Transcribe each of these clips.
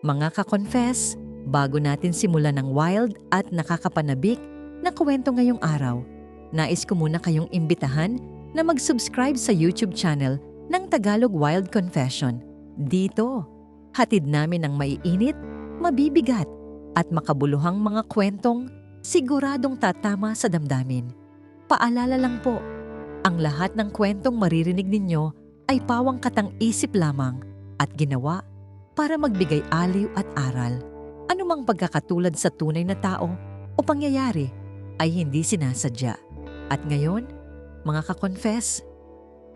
Mga ka-confess, bago natin simulan ng wild at nakakapanabik na kwento ngayong araw, nais ko muna kayong imbitahan na mag-subscribe sa YouTube channel ng Tagalog Wild Confession. Dito, hatid namin ang maiinit, mabibigat at makabuluhang mga kwentong siguradong tatama sa damdamin. Paalala lang po, ang lahat ng kwentong maririnig ninyo ay pawang katang-isip lamang at ginawa para magbigay aliw at aral. Anumang pagkakatulad sa tunay na tao o pangyayari ay hindi sinasadya. At ngayon, mga ka-confess,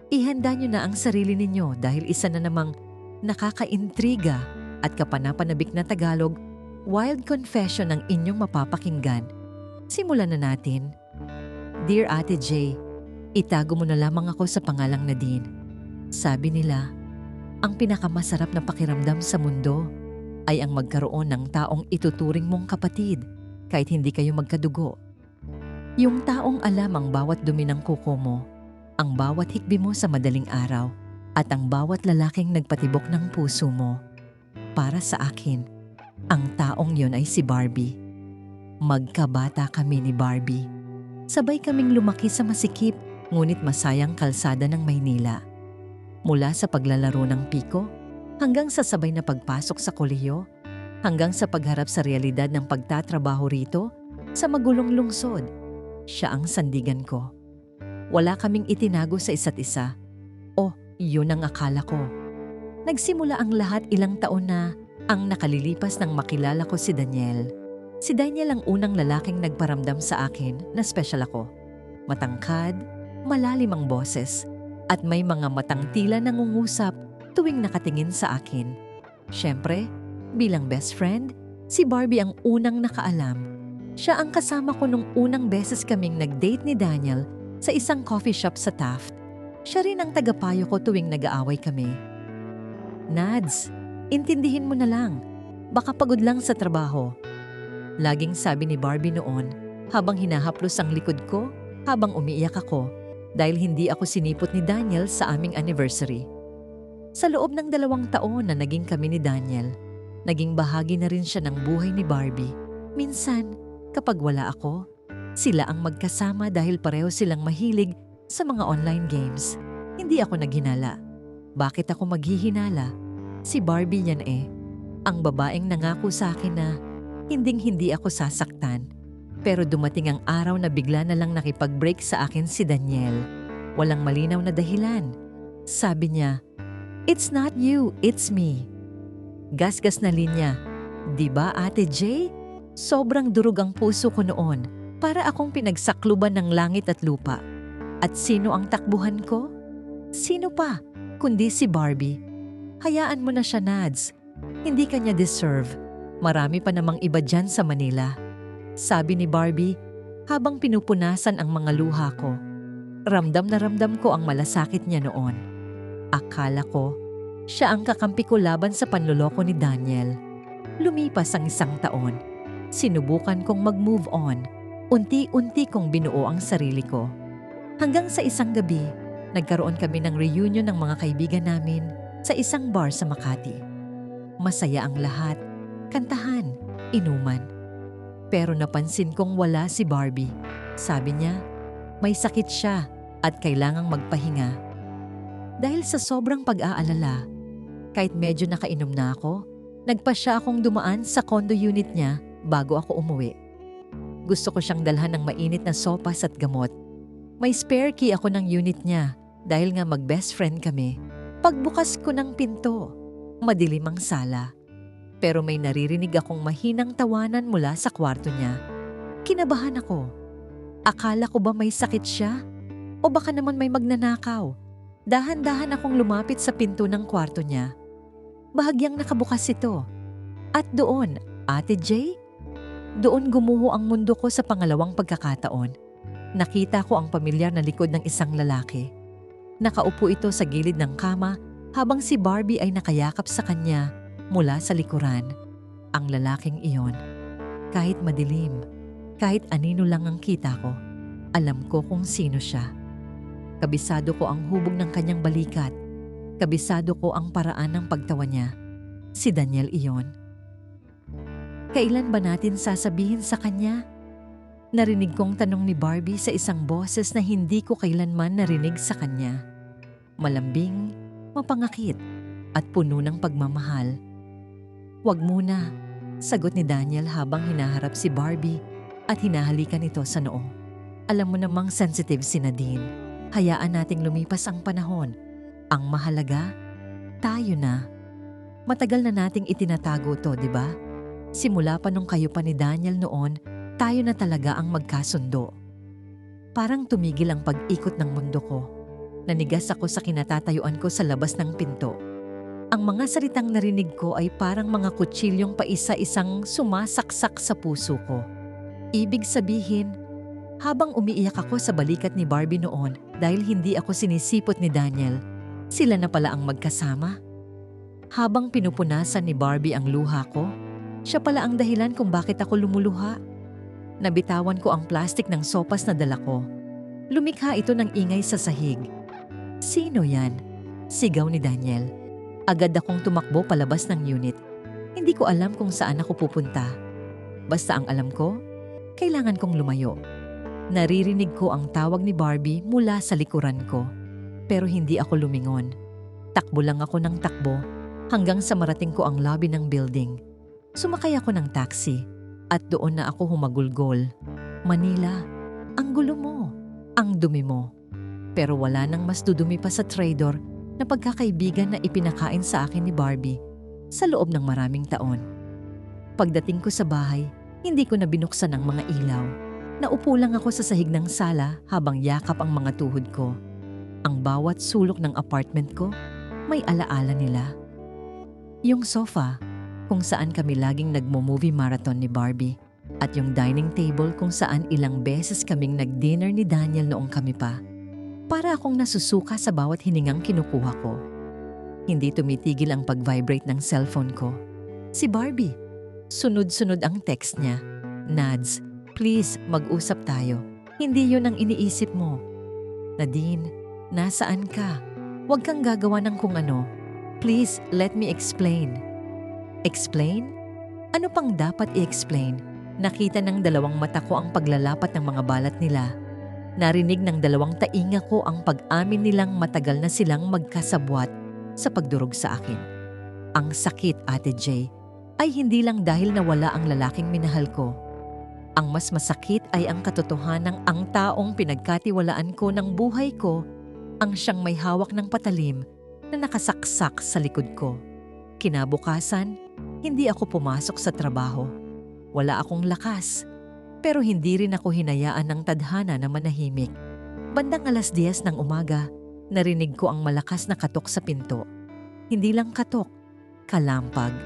ihanda nyo na ang sarili ninyo dahil isa na namang nakakaintriga at kapanapanabik na Tagalog Wild Confession ang inyong mapapakinggan. Simulan na natin. Dear Ate J, itago mo na lamang ako sa pangalang Nadine. Sabi nila, ang pinakamasarap na pakiramdam sa mundo ay ang magkaroon ng taong ituturing mong kapatid kahit hindi kayo magkadugo. Yung taong alam ang bawat dumi ng kuko mo, ang bawat hikbi mo sa madaling araw, at ang bawat lalaking nagpatibok ng puso mo. Para sa akin, ang taong yon ay si Barbie. Magkabata kami ni Barbie. Sabay kaming lumaki sa masikip ngunit masayang kalsada ng Maynila. Mula sa paglalaro ng piko, hanggang sa sabay na pagpasok sa kolehiyo, hanggang sa pagharap sa realidad ng pagtatrabaho rito sa magulong lungsod, siya ang sandigan ko. Wala kaming itinago sa isa't isa. Oh, yun ang akala ko. Nagsimula ang lahat ilang taon na ang nakalilipas nang makilala ko si Daniel. Si Daniel ang unang lalaking nagparamdam sa akin na special ako. Matangkad, malalim ang boses, at may mga matang tila nangungusap tuwing nakatingin sa akin. Siyempre, bilang best friend, si Barbie ang unang nakaalam. Siya ang kasama ko nung unang beses kaming nag-date ni Daniel sa isang coffee shop sa Taft. Siya rin ang tagapayo ko tuwing nag-aaway kami. Nads, intindihin mo na lang. Baka pagod lang sa trabaho. Laging sabi ni Barbie noon habang hinahaplos ang likod ko habang umiiyak ako dahil hindi ako sinipot ni Daniel sa aming anniversary. Sa loob ng 2 taon na naging kami ni Daniel, naging bahagi na rin siya ng buhay ni Barbie. Minsan, kapag wala ako, sila ang magkasama dahil pareho silang mahilig sa mga online games. Hindi ako naghinala. Bakit ako maghihinala? Si Barbie yan eh. Ang babaeng nangako sa akin na hinding-hindi ako sasaktan. Pero dumating ang araw na bigla na lang nakipag-break sa akin si Daniel. Walang malinaw na dahilan. Sabi niya, "It's not you, it's me." Gasgas na linya. Diba Ate J? Sobrang durog ang puso ko noon. Para akong pinagsakluban ng langit at lupa. At sino ang takbuhan ko? Sino pa? Kundi si Barbie. Hayaan mo na siya, Nads. Hindi kanya deserve. Marami pa namang iba dyan sa Manila. Sabi ni Barbie habang pinupunasan ang mga luha ko. Ramdam na ramdam ko ang malasakit niya noon. Akala ko, siya ang kakampi ko laban sa panloloko ni Daniel. Lumipas ang 1 taon. Sinubukan kong mag-move on. Unti-unti kong binuo ang sarili ko. Hanggang sa isang gabi, nagkaroon kami ng reunion ng mga kaibigan namin sa isang bar sa Makati. Masaya ang lahat, kantahan, inuman. Pero napansin kong wala si Barbie. Sabi niya, may sakit siya at kailangang magpahinga. Dahil sa sobrang pag-aalala, kahit medyo nakainom na ako, nagpa siya akong dumaan sa condo unit niya bago ako umuwi. Gusto ko siyang dalhan ng mainit na sopas at gamot. May spare key ako ng unit niya dahil nga mag-best friend kami. Pagbukas ko ng pinto, madilim ang sala. Pero may naririnig akong mahinang tawanan mula sa kwarto niya. Kinabahan ako. Akala ko ba may sakit siya? O baka naman may magnanakaw? Dahan-dahan akong lumapit sa pinto ng kwarto niya. Bahagyang nakabukas ito. At doon, Ate J, doon gumuho ang mundo ko sa pangalawang pagkakataon. Nakita ko ang pamilyar na likod ng isang lalaki. Nakaupo ito sa gilid ng kama habang si Barbie ay nakayakap sa kanya mula sa likuran. Ang lalaking iyon, kahit madilim, kahit anino lang ang kita ko, alam ko kung sino siya. Kabisado ko ang hubog ng kanyang balikat. Kabisado ko ang paraan ng pagtawa niya. Si Daniel iyon. Kailan ba natin sasabihin sa kanya? Narinig kong tanong ni Barbie sa isang boses na hindi ko kailanman narinig sa kanya. Malambing, mapangakit, at puno ng pagmamahal. "Wag muna," sagot ni Daniel habang hinaharap si Barbie at hinahalikan ito sa noo. "Alam mo namang sensitive si Nadine. Hayaan nating lumipas ang panahon. Ang mahalaga, tayo na. Matagal na nating itinatago to, di ba? Simula pa nung kayo pa ni Daniel noon, tayo na talaga ang magkasundo." Parang tumigil ang pag-ikot ng mundo ko. Nanigas ako sa kinatatayuan ko sa labas ng pinto. Ang mga salitang narinig ko ay parang mga kutsilyong paisa-isang sumasaksak sa puso ko. Ibig sabihin, habang umiiyak ako sa balikat ni Barbie noon dahil hindi ako sinisipot ni Daniel, sila na pala ang magkasama. Habang pinupunasan ni Barbie ang luha ko, siya pala ang dahilan kung bakit ako lumuluha. Nabitawan ko ang plastik ng sopas na dala ko. Lumikha ito ng ingay sa sahig. "Sino yan?" sigaw ni Daniel. Agad akong tumakbo palabas ng unit. Hindi ko alam kung saan ako pupunta. Basta ang alam ko, kailangan kong lumayo. Naririnig ko ang tawag ni Barbie mula sa likuran ko. Pero hindi ako lumingon. Takbo lang ako ng takbo hanggang sa marating ko ang lobby ng building. Sumakay ako ng taxi at doon na ako humagulgol. "Manila, ang gulo mo, ang dumi mo." Pero wala nang mas dudumi pa sa trader na pagkakaibigan na ipinakain sa akin ni Barbie sa loob ng maraming taon. Pagdating ko sa bahay, hindi ko na binuksan ang mga ilaw. Naupo lang ako sa sahig ng sala habang yakap ang mga tuhod ko. Ang bawat sulok ng apartment ko, may alaala nila. Yung sofa, kung saan kami laging nagmo-movie marathon ni Barbie, at yung dining table kung saan ilang beses kaming nag-dinner ni Daniel noong kami pa. Para akong nasusuka sa bawat hiningang kinukuha ko. Hindi tumitigil ang pag-vibrate ng cellphone ko. Si Barbie. Sunod-sunod ang text niya. "Nads, please mag-usap tayo. Hindi yun ang iniisip mo. Nadine, nasaan ka? Huwag kang gagawa ng kung ano. Please, let me explain." Explain? Ano pang dapat i-explain? Nakita ng dalawang mata ko ang paglalapat ng mga balat nila. Narinig ng dalawang tainga ko ang pag-amin nilang matagal na silang magkasabwat sa pagdurog sa akin. Ang sakit, Ate J, ay hindi lang dahil nawala ang lalaking minahal ko. Ang mas masakit ay ang katotohanang ang taong pinagkatiwalaan ko ng buhay ko ang siyang may hawak ng patalim na nakasaksak sa likod ko. Kinabukasan, hindi ako pumasok sa trabaho. Wala akong lakas. Pero hindi rin ako hinayaan ng tadhana na manahimik. Bandang 10:00 ng umaga, narinig ko ang malakas na katok sa pinto. Hindi lang katok, kalampag.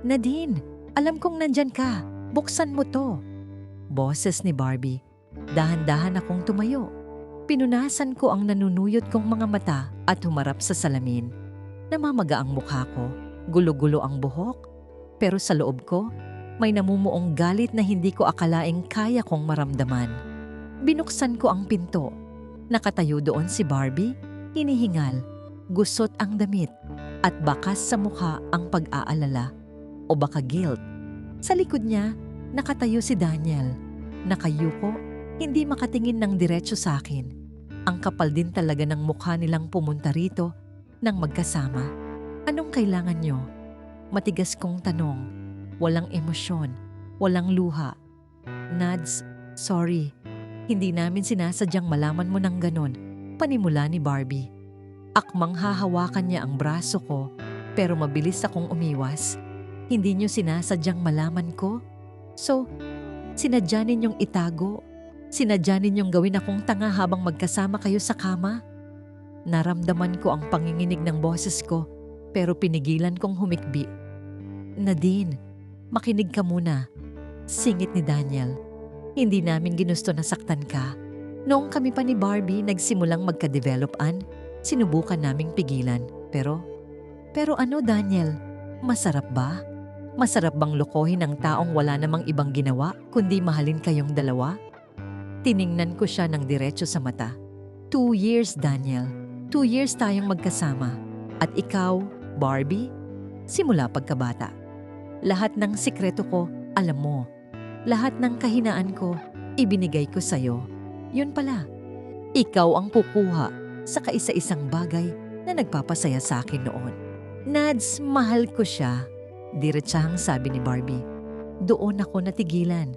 "Nadine, alam kong nandyan ka. Buksan mo to." Boses ni Barbie. Dahan-dahan akong tumayo. Pinunasan ko ang nanunuyot kong mga mata at humarap sa salamin. Namamaga ang mukha ko, gulo-gulo ang buhok, pero sa loob ko, may namumuong galit na hindi ko akalaing kaya kong maramdaman. Binuksan ko ang pinto. Nakatayo doon si Barbie, hinihingal, gusot ang damit, at bakas sa mukha ang pag-aalala o baka guilt. Sa likod niya, nakatayo si Daniel. Nakayuko, hindi makatingin ng diretso sa akin. Ang kapal din talaga ng mukha nilang pumunta rito nang magkasama. "Anong kailangan nyo?" Matigas kong tanong. Walang emosyon, walang luha. "Nads, sorry. Hindi namin sinasadyang malaman mo ng ganon," panimula ni Barbie. Akmang hahawakan niya ang braso ko, pero mabilis akong umiwas. "Hindi niyo sinasadyang malaman ko? So, sinadya ninyong itago? Sinadya ninyong gawin akong tanga habang magkasama kayo sa kama?" Naramdaman ko ang panginginig ng boses ko, pero pinigilan kong humikbi. "Nadine, makinig ka muna," singit ni Daniel. "Hindi namin ginusto na saktan ka. Noong kami pa ni Barbie nagsimulang magka-develop-an, sinubukan naming pigilan. Pero ano, Daniel? Masarap ba? Masarap bang lokohin ang taong wala namang ibang ginawa kundi mahalin kayong dalawa?" Tiningnan ko siya ng diretso sa mata. 2 years, Daniel. 2 years tayong magkasama. At ikaw, Barbie? Simula pagkabata. Lahat ng sikreto ko, alam mo. Lahat ng kahinaan ko, ibinigay ko sa'yo. Yun pala, ikaw ang kukuha sa kaisa-isang bagay na nagpapasaya sa akin noon. Nads, mahal ko siya. Diretsahang sabi ni Barbie. Doon ako natigilan.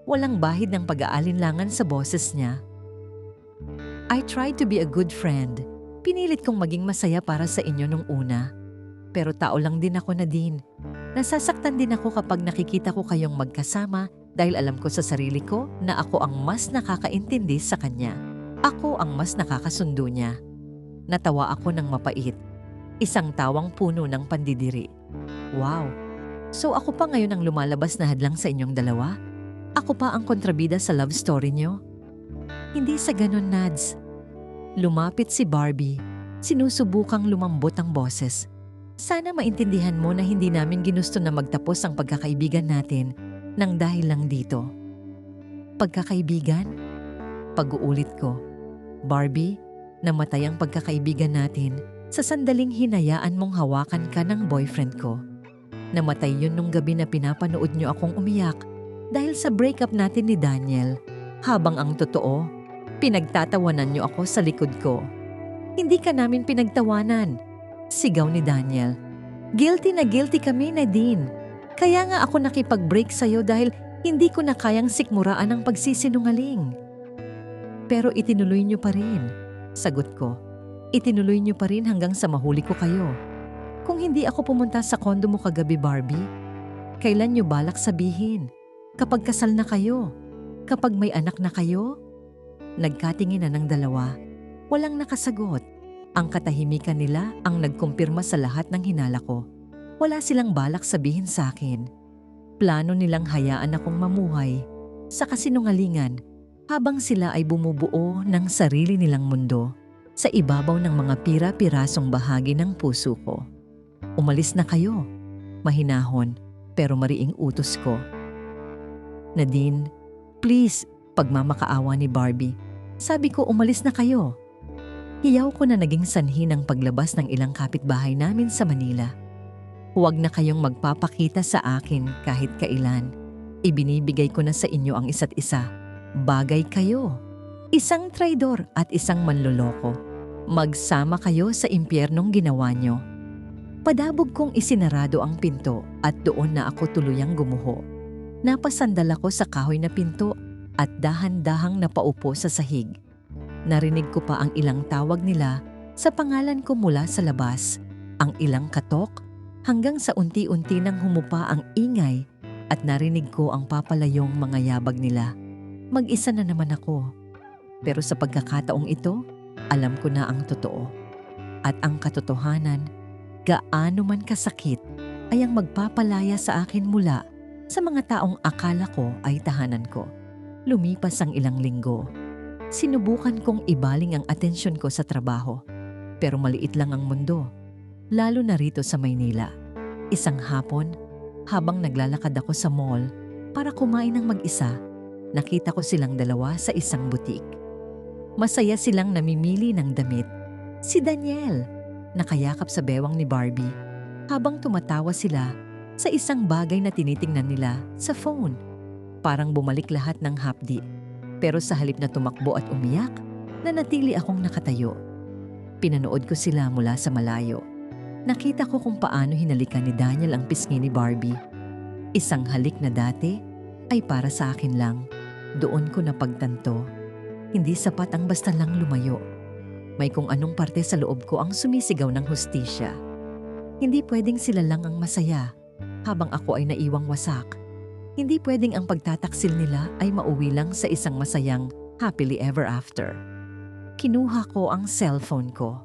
Walang bahid ng pag-aalinlangan sa boses niya. I tried to be a good friend. Pinilit kong maging masaya para sa inyo nung una. Pero tao lang din ako, Nadine. Nasasaktan din ako kapag nakikita ko kayong magkasama dahil alam ko sa sarili ko na ako ang mas nakakaintindi sa kanya. Ako ang mas nakakasundo niya. Natawa ako ng mapait. Isang tawang puno ng pandidiri. Wow! So ako pa ngayon ang lumalabas na hadlang sa inyong dalawa? Ako pa ang kontrabida sa love story niyo? Hindi sa ganun, Nads. Lumapit si Barbie. Sinusubukang lumambot ang boses. Sana maintindihan mo na hindi namin ginusto na magtapos ang pagkakaibigan natin nang dahil lang dito. Pagkakaibigan? Pag-uulit ko. Barbie, namatay ang pagkakaibigan natin sa sandaling hinayaan mong hawakan ka ng boyfriend ko. Namatay yun nung gabi na pinapanood niyo akong umiyak dahil sa breakup natin ni Daniel. Habang ang totoo, pinagtatawanan niyo ako sa likod ko. Hindi ka namin pinagtawanan. Sigaw ni Daniel. Guilty na guilty kami, Nadine. Kaya nga ako nakipag-break sa'yo dahil hindi ko na kayang sikmuraan ang pagsisinungaling. Pero itinuloy niyo pa rin. Sagot ko. Itinuloy niyo pa rin hanggang sa mahuli ko kayo. Kung hindi ako pumunta sa kondo mo kagabi, Barbie, kailan niyo balak sabihin? Kapag kasal na kayo? Kapag may anak na kayo? Nagkatinginan ng dalawa. Walang nakasagot. Ang katahimikan nila ang nagkumpirma sa lahat ng hinala ko. Wala silang balak sabihin sa akin. Plano nilang hayaan akong mamuhay sa kasinungalingan habang sila ay bumubuo ng sarili nilang mundo sa ibabaw ng mga pira-pirasong bahagi ng puso ko. Umalis na kayo. Mahinahon pero mariing utos ko. Nadine, please, pagmamakaawa ni Barbie. Sabi ko umalis na kayo. Hiyaw ko na naging sanhi ng paglabas ng ilang kapitbahay namin sa Manila. Huwag na kayong magpapakita sa akin kahit kailan. Ibinibigay ko na sa inyo ang isa't isa. Bagay kayo. Isang traidor at isang manloloko. Magsama kayo sa impyernong ginawa nyo. Padabog kong isinarado ang pinto at doon na ako tuluyang gumuho. Napasandal ako sa kahoy na pinto at dahan-dahang napaupo sa sahig. Narinig ko pa ang ilang tawag nila sa pangalan ko mula sa labas, ang ilang katok, hanggang sa unti-unti nang humupa ang ingay at narinig ko ang papalayong mga yabag nila. Mag-isa na naman ako. Pero sa pagkakataong ito, alam ko na ang totoo. At ang katotohanan, gaano man kasakit, ay ang magpapalaya sa akin mula sa mga taong akala ko ay tahanan ko. Lumipas ang ilang linggo. Sinubukan kong ibaling ang atensyon ko sa trabaho. Pero maliit lang ang mundo, lalo na rito sa Maynila. Isang hapon, habang naglalakad ako sa mall para kumain ng mag-isa, nakita ko silang dalawa sa isang butik. Masaya silang namimili ng damit. Si Daniel, nakayakap sa bewang ni Barbie, habang tumatawa sila sa isang bagay na tinitingnan nila sa phone. Parang bumalik lahat ng hapdi. Pero sa halip na tumakbo at umiyak, nanatili akong nakatayo. Pinanood ko sila mula sa malayo. Nakita ko kung paano hinalikan ni Daniel ang pisngi ni Barbie. Isang halik na dati ay para sa akin lang. Doon ko napagtanto. Hindi sapat ang basta lang lumayo. May kung anong parte sa loob ko ang sumisigaw ng hustisya. Hindi pwedeng sila lang ang masaya habang ako ay naiwang wasak. Hindi pwedeng ang pagtataksil nila ay mauwi lang sa isang masayang happily ever after. Kinuha ko ang cellphone ko.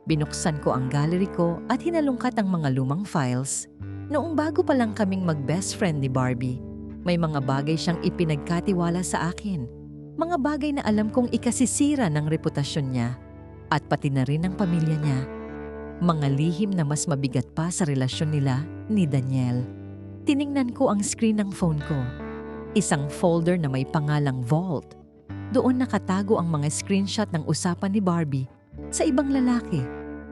Binuksan ko ang gallery ko at hinalungkat ang mga lumang files. Noong bago pa lang kaming mag-best friend ni Barbie, may mga bagay siyang ipinagkatiwala sa akin. Mga bagay na alam kong ikasisira ng reputasyon niya at pati na rin ng pamilya niya. Mga lihim na mas mabigat pa sa relasyon nila ni Daniel. Tiningnan ko ang screen ng phone ko. Isang folder na may pangalang Vault. Doon nakatago ang mga screenshot ng usapan ni Barbie sa ibang lalaki.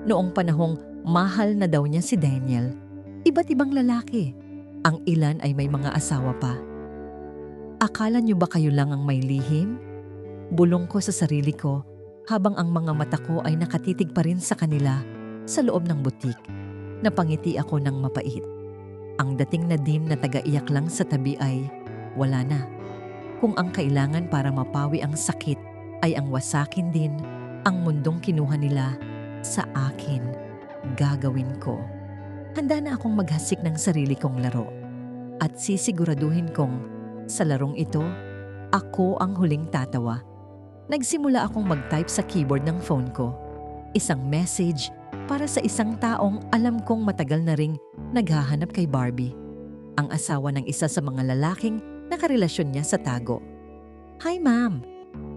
Noong panahong mahal na daw niya si Daniel. Iba't ibang lalaki. Ang ilan ay may mga asawa pa. Akala niyo ba kayo lang ang may lihim? Bulong ko sa sarili ko habang ang mga mata ko ay nakatitig pa rin sa kanila sa loob ng butik. Napangiti ako ng mapait. Ang dating na din na taga-iyak lang sa tabi ay wala na. Kung ang kailangan para mapawi ang sakit ay ang wasakin din ang mundong kinuha nila sa akin, gagawin ko. Handa na akong maghasik ng sarili kong laro at sisiguraduhin kong sa larong ito, ako ang huling tatawa. Nagsimula akong mag-type sa keyboard ng phone ko. Isang message para sa isang taong alam kong matagal na ring naghahanap kay Barbie. Ang asawa ng isa sa mga lalaking nakarelasyon niya sa tago. Hi ma'am,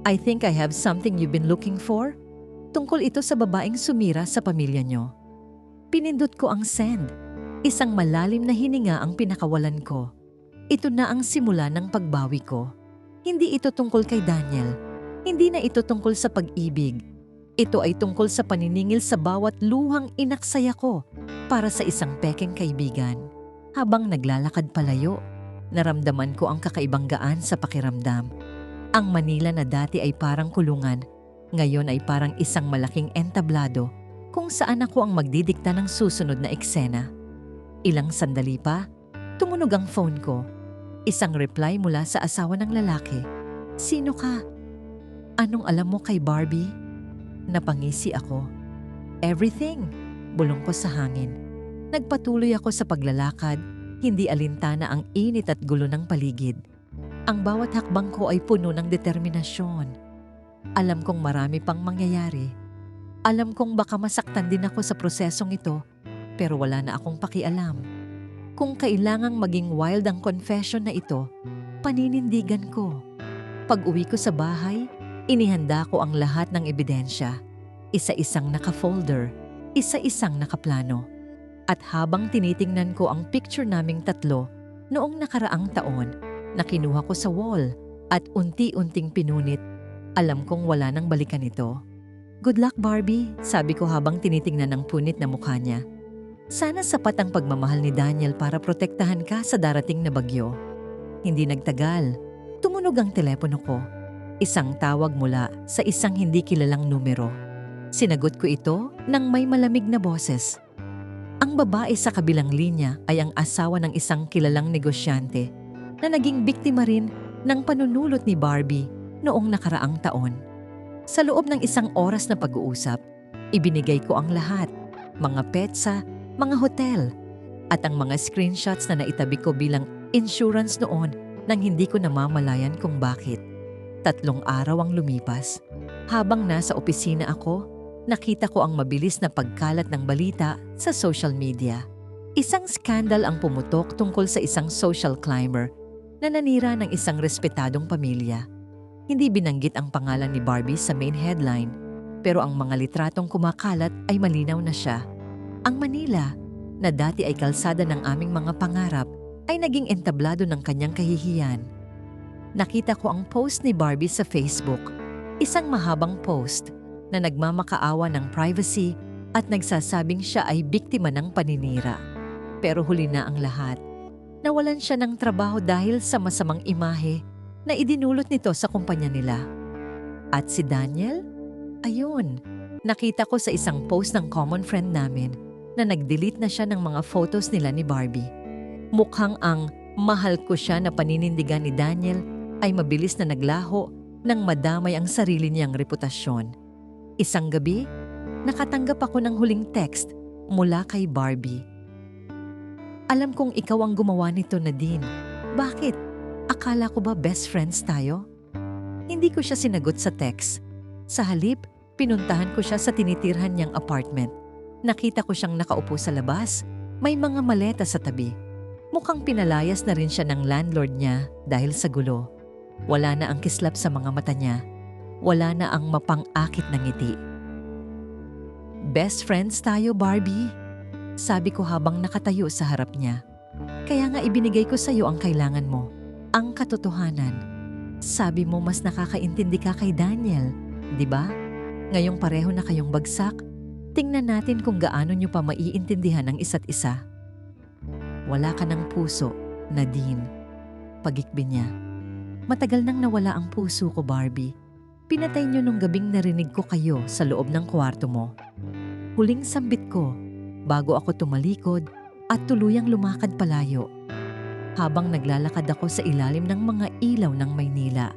I think I have something you've been looking for. Tungkol ito sa babaeng sumira sa pamilya niyo. Pinindot ko ang send. Isang malalim na hininga ang pinakawalan ko. Ito na ang simula ng pagbawi ko. Hindi ito tungkol kay Daniel. Hindi na ito tungkol sa pag-ibig. Ito ay tungkol sa paniningil sa bawat luhang inaksaya ko para sa isang pekeng kaibigan. Habang naglalakad palayo, naramdaman ko ang kakaibang gaan sa pakiramdam. Ang Manila na dati ay parang kulungan, ngayon ay parang isang malaking entablado kung saan ako ang magdidikta ng susunod na eksena. Ilang sandali pa, tumunog ang phone ko. Isang reply mula sa asawa ng lalaki. Sino ka? Anong alam mo kay Barbie? Napangisi ako. Everything, bulong ko sa hangin. Nagpatuloy ako sa paglalakad, hindi alintana ang init at gulo ng paligid. Ang bawat hakbang ko ay puno ng determinasyon. Alam kong marami pang mangyayari. Alam kong baka masaktan din ako sa prosesong ito, pero wala na akong pakialam. Kung kailangang maging wild ang confession na ito, paninindigan ko. Pag-uwi ko sa bahay, inihanda ko ang lahat ng ebidensya. Isa-isang naka-folder, isa-isang nakaplano. At habang tinitingnan ko ang picture naming tatlo noong nakaraang taon na kinuha ko sa wall at unti-unting pinunit, alam kong wala nang balikan ito. Good luck Barbie, sabi ko habang tinitingnan ang punit na mukha niya. Sana sapat ang pagmamahal ni Daniel para protektahan ka sa darating na bagyo. Hindi nagtagal, tumunog ang telepono ko. Isang tawag mula sa isang hindi kilalang numero. Sinagot ko ito nang may malamig na boses. Ang babae sa kabilang linya ay ang asawa ng isang kilalang negosyante na naging biktima rin ng panunulot ni Barbie noong nakaraang taon. Sa loob ng isang oras na pag-uusap, ibinigay ko ang lahat, mga petsa, mga hotel, at ang mga screenshots na naitabi ko bilang insurance noon nang hindi ko namamalayan kung bakit. 3 araw ang lumipas. Habang nasa opisina ako, nakita ko ang mabilis na pagkalat ng balita sa social media. Isang skandal ang pumutok tungkol sa isang social climber na nanira ng isang respetadong pamilya. Hindi binanggit ang pangalan ni Barbie sa main headline, pero ang mga litratong kumakalat ay malinaw na siya. Ang Manila, na dati ay kalsada ng aming mga pangarap, ay naging entablado ng kanyang kahihiyan. Nakita ko ang post ni Barbie sa Facebook, isang mahabang post na nagmamakaawa ng privacy at nagsasabing siya ay biktima ng paninira. Pero huli na ang lahat. Nawalan siya ng trabaho dahil sa masamang imahe na idinulot nito sa kumpanya nila. At si Daniel? Ayun, nakita ko sa isang post ng common friend namin na nag-delete na siya ng mga photos nila ni Barbie. Mukhang ang mahal ko siya na paninindigan ni Daniel ay mabilis na naglaho nang madamay ang sarili niyang reputasyon. Isang gabi, nakatanggap ako ng huling text mula kay Barbie. Alam kong ikaw ang gumawa nito, Nadine. Bakit? Akala ko ba best friends tayo? Hindi ko siya sinagot sa text. Sa halip, pinuntahan ko siya sa tinitirhan niyang apartment. Nakita ko siyang nakaupo sa labas, may mga maleta sa tabi. Mukhang pinalayas na rin siya ng landlord niya dahil sa gulo. Wala na ang kislap sa mga mata niya. Wala na ang mapang-akit na ngiti. Best friends tayo, Barbie. Sabi ko habang nakatayo sa harap niya. Kaya nga ibinigay ko sa iyo ang kailangan mo. Ang katotohanan. Sabi mo mas nakakaintindi ka kay Daniel, di ba? Ngayong pareho na kayong bagsak, tingnan natin kung gaano niyo pa maiintindihan ang isa't isa. Wala ka ng puso, Nadine. Pagikbi niya. Matagal nang nawala ang puso ko, Barbie. Pinatay niyo nung gabing narinig ko kayo sa loob ng kwarto mo. Huling sambit ko bago ako tumalikod at tuluyang lumakad palayo. Habang naglalakad ako sa ilalim ng mga ilaw ng Maynila,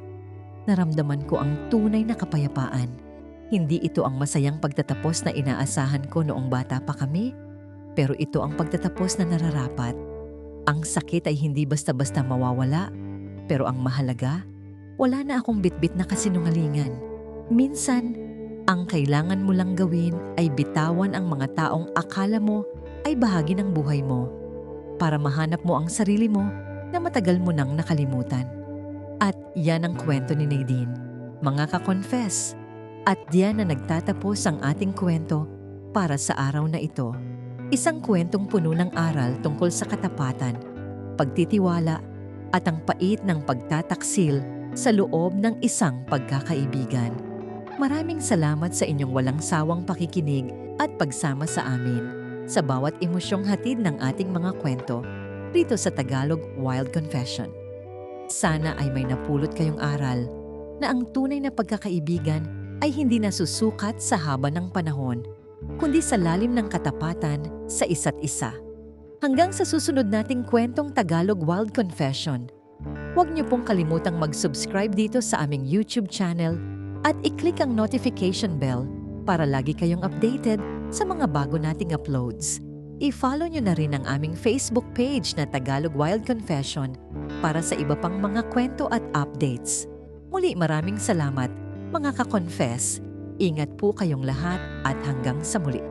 naramdaman ko ang tunay na kapayapaan. Hindi ito ang masayang pagtatapos na inaasahan ko noong bata pa kami, pero ito ang pagtatapos na nararapat. Ang sakit ay hindi basta-basta mawawala, pero ang mahalaga, wala na akong bitbit na kasinungalingan. Minsan, ang kailangan mo lang gawin ay bitawan ang mga taong akala mo ay bahagi ng buhay mo para mahanap mo ang sarili mo na matagal mo nang nakalimutan. At yan ang kwento ni Nadine, mga ka-confess. At diyan na nagtatapos ang ating kwento para sa araw na ito. Isang kwentong puno ng aral tungkol sa katapatan, pagtitiwala, at ang pait ng pagtataksil sa loob ng isang pagkakaibigan. Maraming salamat sa inyong walang sawang pakikinig at pagsama sa amin sa bawat emosyong hatid ng ating mga kwento rito sa Tagalog Wild Confession. Sana ay may napulot kayong aral na ang tunay na pagkakaibigan ay hindi nasusukat sa haba ng panahon, kundi sa lalim ng katapatan sa isa't isa. Hanggang sa susunod nating kwentong Tagalog Wild Confession, huwag niyo pong kalimutang mag-subscribe dito sa aming YouTube channel at i-click ang notification bell para lagi kayong updated sa mga bago nating uploads. I-follow nyo na rin ang aming Facebook page na Tagalog Wild Confession para sa iba pang mga kwento at updates. Muli maraming salamat, mga ka-confess. Ingat po kayong lahat at hanggang sa muli.